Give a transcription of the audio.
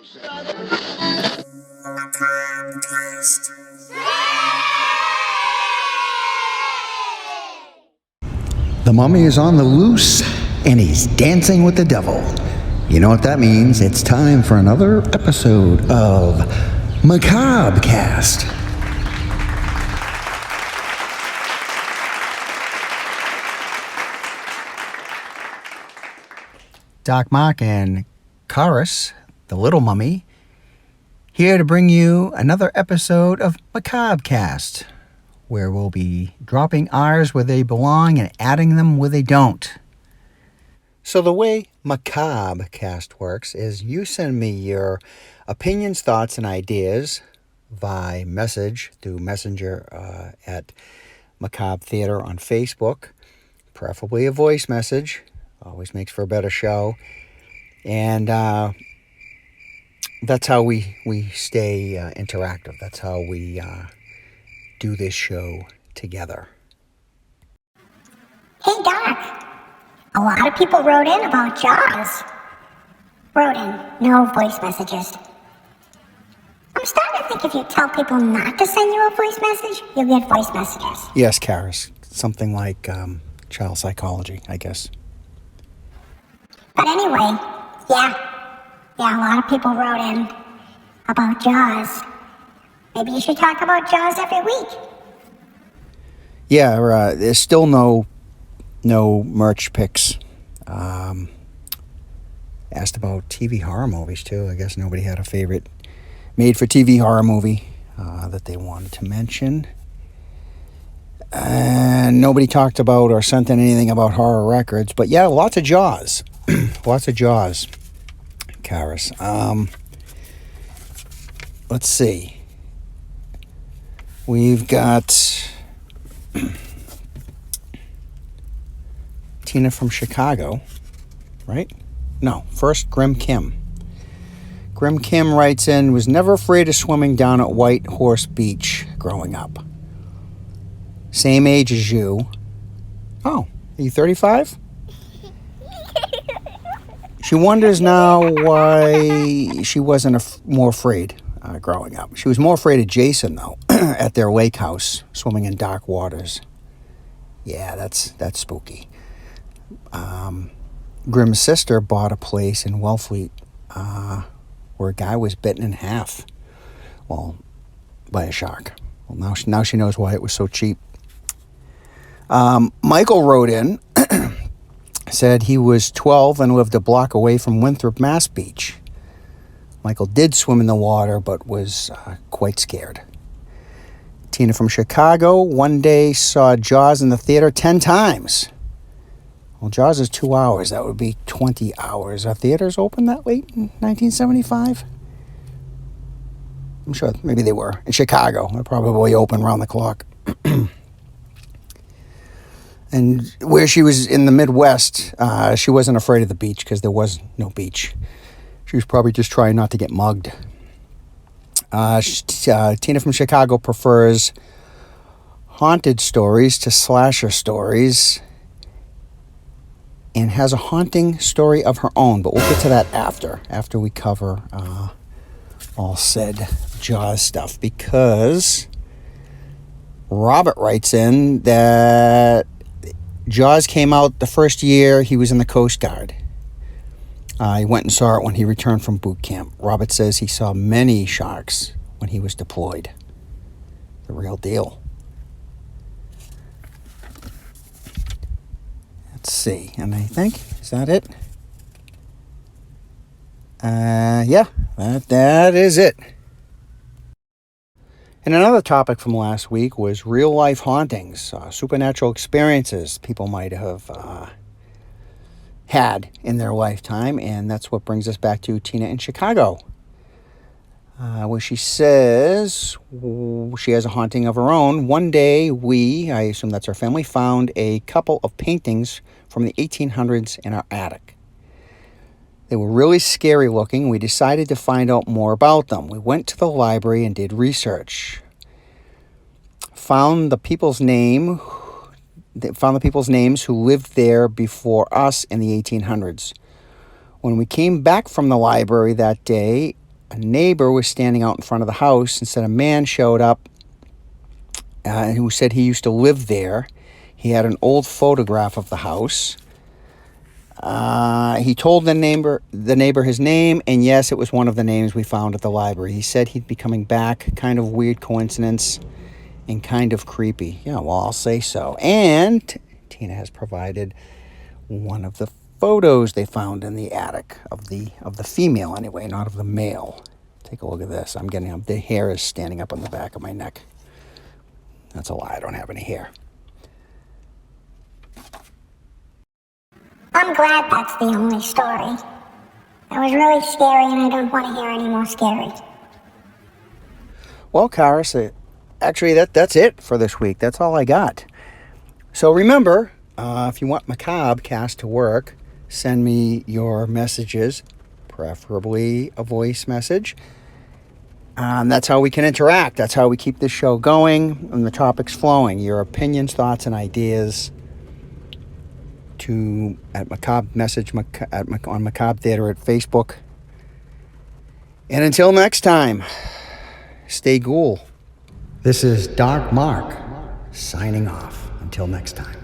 The mummy is on the loose, and he's dancing with the devil. You know what that means? It's time for another episode of Macabre Cast. Doc Mark and Chorus, the little mummy, here to bring you another episode of Macabre Cast, where we'll be dropping R's where they belong and adding them where they don't. So the way Macabre Cast works is you send me your opinions, thoughts, and ideas by message through Messenger at Macabre Theater on Facebook, preferably a voice message. Always makes for a better show. And that's how we stay interactive. That's how we do this show together. Hey, Doc. A lot of people wrote in about Jaws. No voice messages. I'm starting to think if you tell people not to send you a voice message, you'll get voice messages. Yes, Karis. Something like child psychology, I guess. But anyway, yeah, a lot of people wrote in about Jaws. Maybe you should talk about Jaws every week. Yeah, there's still no merch picks. Asked about TV horror movies, too. I guess nobody had a favorite made-for-TV horror movie that they wanted to mention. And nobody talked about or sent in anything about horror records. But yeah, lots of Jaws. Lots of Jaws, Karis. Let's see. We've got Tina from Chicago, right? No, first Grim Kim. Grim Kim writes in, was never afraid of swimming down at White Horse Beach growing up. Same age as you. Oh, are you 35? She wonders now why she wasn't more afraid growing up. She was more afraid of Jason, though, at their lake house, swimming in dark waters. Yeah, that's spooky. Grim's sister bought a place in Wellfleet where a guy was bitten in half, well, by a shark. Well, now she knows why it was so cheap. Michael wrote in, said he was 12 and lived a block away from Winthrop, Mass Beach. Michael did swim in the water, but was quite scared. Tina from Chicago, one day saw Jaws in the theater 10 times. Well, Jaws is 2 hours. That would be 20 hours. Are theaters open that late in 1975? I'm sure maybe they were. In Chicago, they're probably open around the clock. And where she was in the Midwest, she wasn't afraid of the beach because there was no beach. She was probably just trying not to get mugged. Tina from Chicago prefers haunted stories to slasher stories and has a haunting story of her own, but we'll get to that after we cover all said Jaws stuff, because Robert writes in that Jaws came out the first year he was in the Coast Guard. He went and saw it when he returned from boot camp. Robert says he saw many sharks when he was deployed. The real deal. Let's see. And I think, is that it? Yeah, that is it. And another topic from last week was real-life hauntings, supernatural experiences people might have had in their lifetime, and that's what brings us back to Tina in Chicago, where she says she has a haunting of her own. One day I assume that's our family, found a couple of paintings from the 1800s in our attic. They were really scary looking. We decided to find out more about them. We went to the library and did research. Found the people's names who lived there before us in the 1800s. When we came back from the library that day, a neighbor was standing out in front of the house, and said a man showed up who said he used to live there. He had an old photograph of the house. He told the neighbor his name, and yes, it was one of the names we found at the library. He said he'd be coming back. Kind of weird coincidence and kind of creepy. Yeah, well, I'll say so. And Tina has provided one of the photos they found in the attic of the female, anyway, not of the male. Take a look at this. The hair is standing up on the back of my neck. That's a lie. I don't have any hair. I'm glad that's the only story. That was really scary, and I don't want to hear any more scary. Well, Karis, actually, that's it for this week. That's all I got. So remember, if you want Macabre Cast to work, send me your messages, preferably a voice message. That's how we can interact. That's how we keep this show going and the topics flowing. Your opinions, thoughts, and ideas at Macabre Message on Macabre Theater at Facebook. And until next time, stay ghoul. This is Dark Mark signing off. Until next time.